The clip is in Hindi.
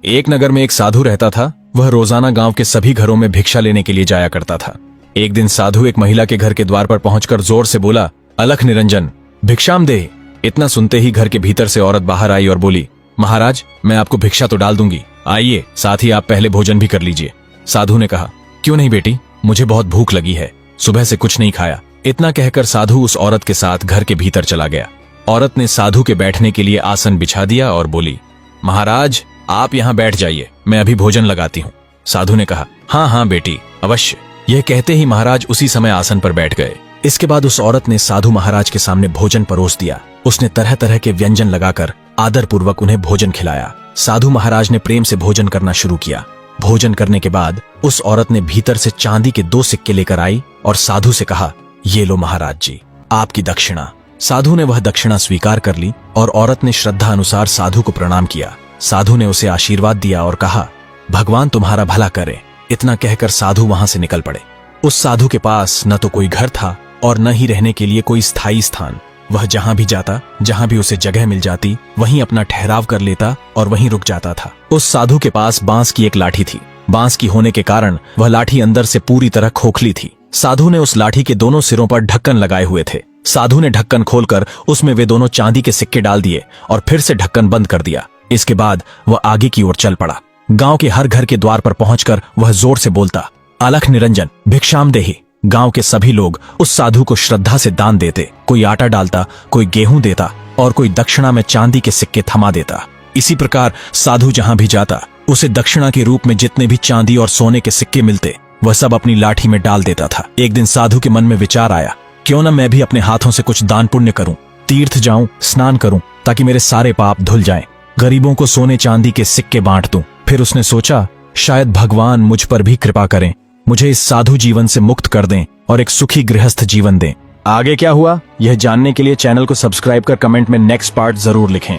एक नगर में एक साधु रहता था। वह रोजाना गांव के सभी घरों में भिक्षा लेने के लिए जाया करता था। एक दिन साधु एक महिला के घर के द्वार पर पहुंचकर जोर से बोला, अलख निरंजन, भिक्षाम दे। इतना सुनते ही घर के भीतर से औरत बाहर आई और बोली, महाराज, मैं आपको भिक्षा तो डाल दूंगी, आइए, साथ ही आप पहले भोजन भी कर लीजिए। साधु ने कहा, क्यों नहीं बेटी, मुझे बहुत भूख लगी है, सुबह से कुछ नहीं खाया। इतना कहकर साधु उस औरत के साथ घर के भीतर चला गया। औरत ने साधु के बैठने के लिए आसन बिछा दिया और बोली, महाराज, आप यहाँ बैठ जाइए, मैं अभी भोजन लगाती हूँ। साधु ने कहा, हाँ हाँ बेटी, अवश्य। यह कहते ही महाराज उसी समय आसन पर बैठ गए। इसके बाद उस औरत ने साधु महाराज के सामने भोजन परोस दिया। उसने तरह तरह के व्यंजन लगाकर आदर पूर्वक उन्हें भोजन खिलाया। साधु महाराज ने प्रेम से भोजन करना शुरू किया। भोजन करने के बाद उस औरत ने भीतर से चांदी के 2 सिक्के लेकर आई और साधु से कहा, ये लो महाराज जी, आपकी दक्षिणा। साधु ने वह दक्षिणा स्वीकार कर ली और औरत ने श्रद्धा अनुसार साधु को प्रणाम किया। साधु ने उसे आशीर्वाद दिया और कहा, भगवान तुम्हारा भला करे। इतना कहकर साधु वहां से निकल पड़े। उस साधु के पास न तो कोई घर था और न ही रहने के लिए कोई स्थायी स्थान। वह जहां भी जाता, जहां भी उसे जगह मिल जाती, वहीं अपना ठहराव कर लेता और वहीं रुक जाता था। उस साधु के पास बांस की एक लाठी थी। बांस की होने के कारण वह लाठी अंदर से पूरी तरह खोखली थी। साधु ने उस लाठी के दोनों सिरों पर ढक्कन लगाए हुए थे। साधु ने ढक्कन खोलकर उसमें वे दोनों चांदी के सिक्के डाल दिए और फिर से ढक्कन बंद कर दिया। इसके बाद वह आगे की ओर चल पड़ा। गांव के हर घर के द्वार पर पहुंचकर वह जोर से बोलता, अलख निरंजन, भिक्षाम देहि। गांव के सभी लोग उस साधु को श्रद्धा से दान देते। कोई आटा डालता, कोई गेहूं देता और कोई दक्षिणा में चांदी के सिक्के थमा देता। इसी प्रकार साधु जहां भी जाता, उसे दक्षिणा के रूप में जितने भी चांदी और सोने के सिक्के मिलते, वह सब अपनी लाठी में डाल देता था। एक दिन साधु के मन में विचार आया, क्यों न मैं भी अपने हाथों से कुछ दान पुण्य करूं, तीर्थ जाऊं, स्नान करूं, ताकि मेरे सारे पाप धुल जाएं, गरीबों को सोने चांदी के सिक्के बांट दूं। फिर उसने सोचा, शायद भगवान मुझ पर भी कृपा करें, मुझे इस साधु जीवन से मुक्त कर दें और एक सुखी गृहस्थ जीवन दें। आगे क्या हुआ, यह जानने के लिए चैनल को सब्सक्राइब कर कमेंट में नेक्स्ट पार्ट जरूर लिखें।